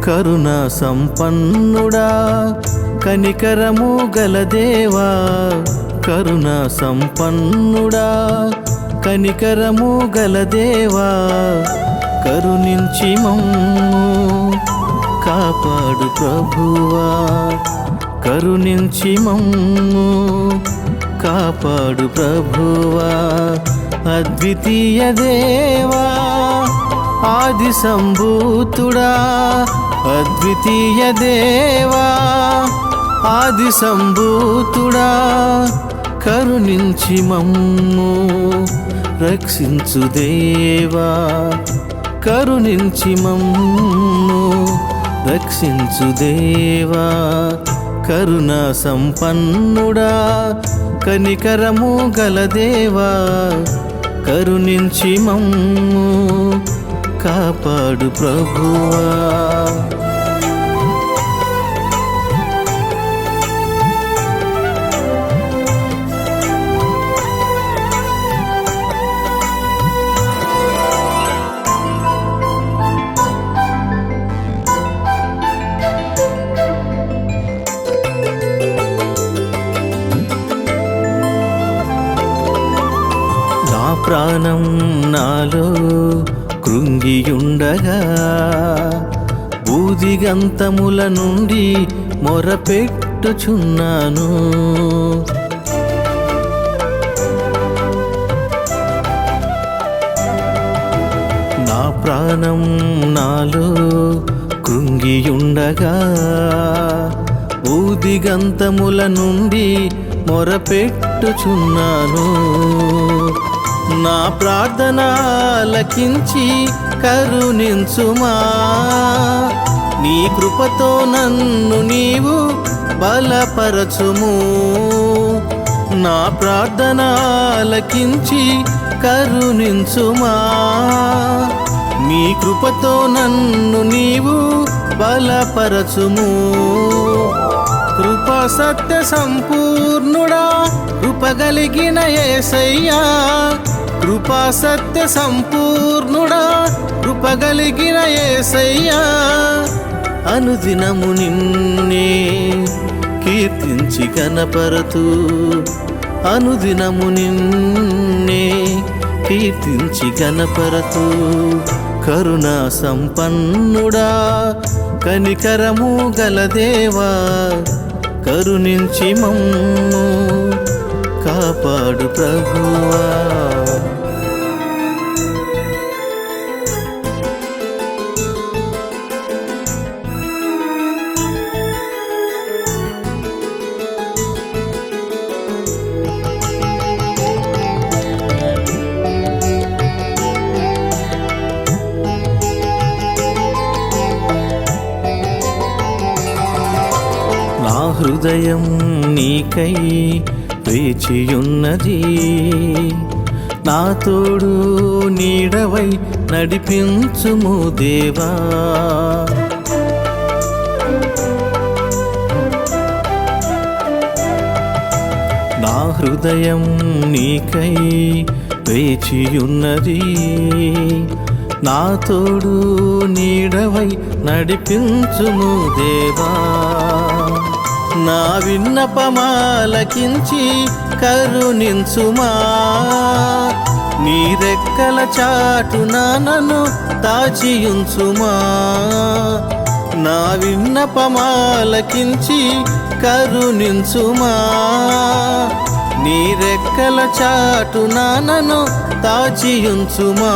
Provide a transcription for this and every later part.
కరుణా సంపన్నుడా కనికరము గల దేవా, కరుణా సంపన్నుడా కనికరము గల దేవా, కరుణించి మమ్ము కాపాడు ప్రభువా, కరుణించి మమ్ము కాపాడు ప్రభువా. అద్వితీయ దేవా ఆది సంభూతుడా, అద్వితీయ దేవా ఆది సంభూతుడా, కరుణించి మమ్ము రక్షించు దేవా, కరుణించి మమ్ము రక్షించు దేవా. కరుణా సంపన్నుడా కనికరము గల దేవా, కరుణించి మమ్ము కాపాడు ప్రభువా. ప్రాణం నాలో కృంగియుండగా బూదిగంతముల నుండి మొరపెట్టుచున్నాను. నా ప్రాణం నాలో కృంగియుండగా బూదిగంతముల నుండి మొరపెట్టుచున్నాను. నా ప్రార్థన ఆలకించి కరుణించుమా, నీ కృపతో నన్ను నీవు బలపరచుము. నా ప్రార్థన ఆలకించి కరుణించుమా, నీ కృపతో నన్ను నీవు బలపరచుము. కృపా సత్య సంపూర్ణుడా కృపగలిగిన యేసయ్యా, కృపా సత్య సంపూర్ణుడా కృపగలిగిన యేసయ్యా, అనుదినము నిన్నే కీర్తించి కనపరతు, అనుదినము నిన్నే కీర్తించి కనపరతు. కరుణా సంపన్నుడా కనికరము గల దేవా, కరుణించి మమ్ము కాపాడు ప్రభువా. నా హృదయం నీకై వేచియున్నది, నా తోడు నీడవై నడిపించుము దేవా. నా హృదయం నీకై వేచియున్నది, నా తోడు నీడవై నడిపించుము దేవా. నా విన్నపమాలకించి కరుణించుమా, నీ రెక్కల చాటున నన్ను దాచియుంచుమా. నా విన్నపమాలకించి కరుణించుమా, నీ రెక్కల చాటున నన్ను దాచియుంచుమా.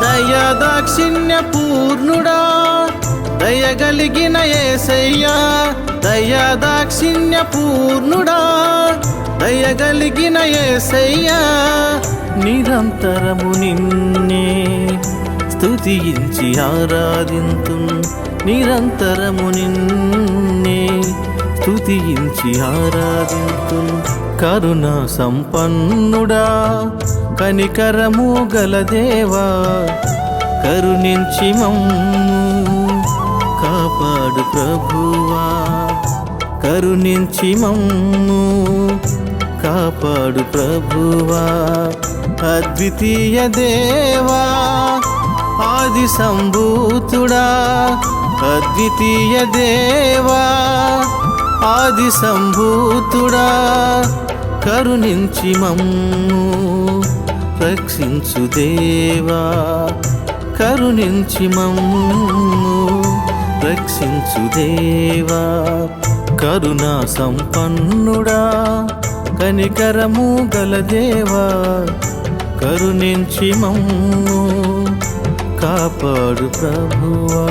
దయా దాక్షిణ్య పూర్ణుడా దయగలిగిన యేసయ్యా, దయా దాక్షిణ్య పూర్ణుడా దయగలిగిన యేసయ్యా, నిరంతరము నిన్నే స్తుతించి ఆరాధింతు, నిరంతరము నిన్నే స్తుతించి ఆరాధింతు. కరుణా సంపన్నుడా కనికరము గల దేవా, కరుణించి మమ్ము కాపాడు ప్రభువా, కరుణించి మమ్ము కాపాడు ప్రభువా. అద్వితీయ దేవా ఆది సంభూతుడా, అద్వితీయ దేవా ఆది సంభూతుడా కరుణించి మమ్ము రక్షించు దేవా కరుణించి మమ్ము రక్షించు దేవా కరుణా సంపన్నుడా కనికరము గల దేవా కరుణించి మమ్ము కాపాడు ప్రభువా.